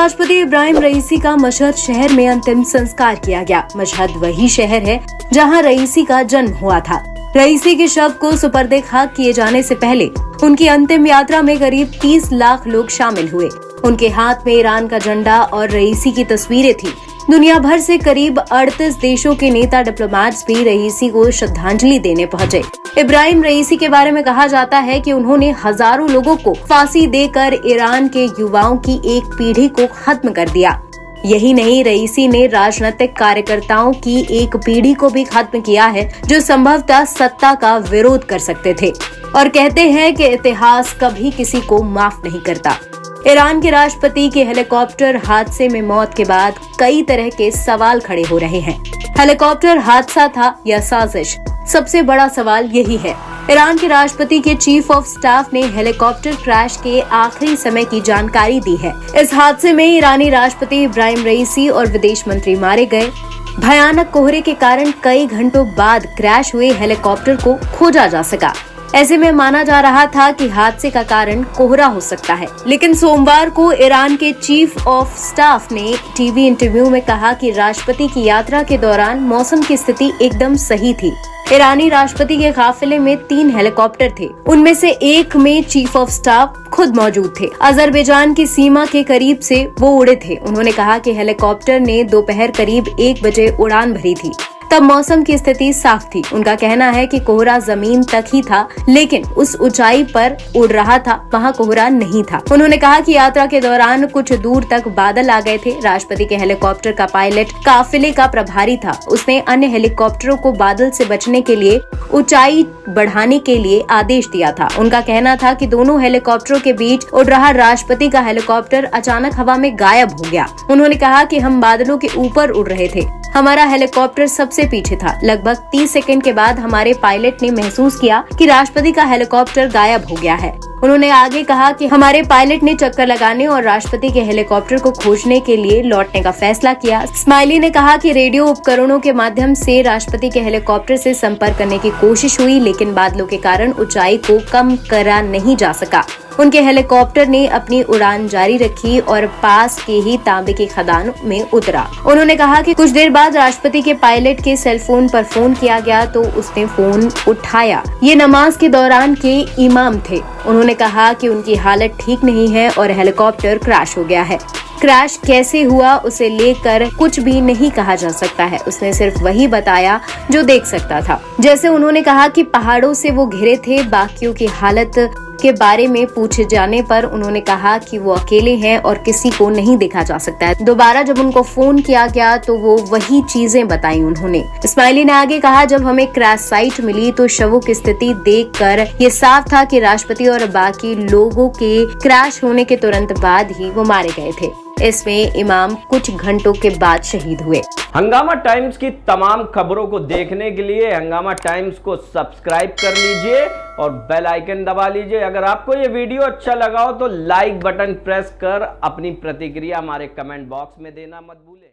राष्ट्रपति इब्राहिम रईसी का मशहद शहर में अंतिम संस्कार किया गया। मशहद वही शहर है जहां रईसी का जन्म हुआ था। रईसी के शव को सुपर्दे खाक किए जाने से पहले उनकी अंतिम यात्रा में करीब 30 लाख लोग शामिल हुए। उनके हाथ में ईरान का झंडा और रईसी की तस्वीरें थी। दुनिया भर से करीब 38 देशों के नेता डिप्लोमेट्स भी रईसी को श्रद्धांजलि देने पहुंचे। इब्राहिम रईसी के बारे में कहा जाता है कि उन्होंने हजारों लोगों को फांसी देकर ईरान के युवाओं की एक पीढ़ी को खत्म कर दिया। यही नहीं, रईसी ने राजनीतिक कार्यकर्ताओं की एक पीढ़ी को भी खत्म किया है जो संभवतः सत्ता का विरोध कर सकते थे। और कहते हैं कि इतिहास कभी किसी को माफ नहीं करता। ईरान के राष्ट्रपति के हेलीकॉप्टर हादसे में मौत के बाद कई तरह के सवाल खड़े हो रहे हैं। हेलीकॉप्टर हादसा था या साजिश? सबसे बड़ा सवाल यही है। ईरान के राष्ट्रपति के चीफ ऑफ स्टाफ ने हेलीकॉप्टर क्रैश के आखिरी समय की जानकारी दी है। इस हादसे में ईरानी राष्ट्रपति इब्राहिम रईसी और विदेश मंत्री मारे गए। भयानक कोहरे के कारण कई घंटों बाद क्रैश हुए हेलीकॉप्टर को खोजा जा सका। ऐसे में माना जा रहा था कि हादसे का कारण कोहरा हो सकता है, लेकिन सोमवार को ईरान के चीफ ऑफ स्टाफ ने टीवी इंटरव्यू में कहा कि राष्ट्रपति की यात्रा के दौरान मौसम की स्थिति एकदम सही थी। ईरानी राष्ट्रपति के काफिले में 3 हेलीकॉप्टर थे। उनमें से एक में चीफ ऑफ स्टाफ खुद मौजूद थे। अजरबैजान की सीमा के करीब से वो उड़े थे। उन्होंने कहा कि हेलीकॉप्टर ने दोपहर करीब 1 बजे उड़ान भरी थी। तब मौसम की स्थिति साफ थी। उनका कहना है कि कोहरा जमीन तक ही था, लेकिन उस ऊंचाई पर उड़ रहा था, वहाँ कोहरा नहीं था। उन्होंने कहा कि यात्रा के दौरान कुछ दूर तक बादल आ गए थे। राष्ट्रपति के हेलीकॉप्टर का पायलट काफिले का प्रभारी था। उसने अन्य हेलीकॉप्टरों को बादल से बचने के लिए ऊंचाई बढ़ाने के लिए आदेश दिया था। उनका कहना था कि दोनों हेलीकॉप्टरों के बीच उड़ रहा राष्ट्रपति का हेलीकॉप्टर अचानक हवा में गायब हो गया। उन्होंने कहा कि हम बादलों के ऊपर उड़ रहे थे, हमारा हेलीकॉप्टर सबसे पीछे था। लगभग 30 सेकंड के बाद हमारे पायलट ने महसूस किया कि राष्ट्रपति का हेलीकॉप्टर गायब हो गया है। उन्होंने आगे कहा कि हमारे पायलट ने चक्कर लगाने और राष्ट्रपति के हेलीकॉप्टर को खोजने के लिए लौटने का फैसला किया। स्माइली ने कहा कि रेडियो उपकरणों के माध्यम से राष्ट्रपति के हेलीकॉप्टर से संपर्क करने की कोशिश हुई, लेकिन बादलों के कारण ऊंचाई को कम करा नहीं जा सका। उनके हेलीकॉप्टर ने अपनी उड़ान जारी रखी और पास के ही तांबे की खदान में उतरा। उन्होंने कहा कि कुछ देर बाद राष्ट्रपति के पायलट के सेल फोन पर फोन किया गया तो उसने फोन उठाया। ये नमाज के दौरान के इमाम थे। उन्होंने कहा कि उनकी हालत ठीक नहीं है और हेलीकॉप्टर क्रैश हो गया है। क्रैश कैसे हुआ उसे लेकर कुछ भी नहीं कहा जा सकता है। उसने सिर्फ वही बताया जो देख सकता था। जैसे उन्होंने कहा कि पहाड़ों से वो घिरे थे। बाकियों की हालत के बारे में पूछे जाने पर उन्होंने कहा कि वो अकेले हैं और किसी को नहीं देखा जा सकता है। दोबारा जब उनको फोन किया गया तो वो वही चीजें बताई उन्होंने। इस्माइली ने आगे कहा, जब हमें क्रैश साइट मिली तो शवों की स्थिति देखकर ये साफ था कि राष्ट्रपति और बाकी लोगों के क्रैश होने के तुरंत बाद ही वो मारे गए थे। इसमें इमाम कुछ घंटों के बाद शहीद हुए। हंगामा टाइम्स की तमाम खबरों को देखने के लिए हंगामा टाइम्स को सब्सक्राइब कर लीजिए और बेल आइकन दबा लीजिए। अगर आपको ये वीडियो अच्छा लगा हो तो लाइक बटन प्रेस कर अपनी प्रतिक्रिया हमारे कमेंट बॉक्स में देना मत भूलें।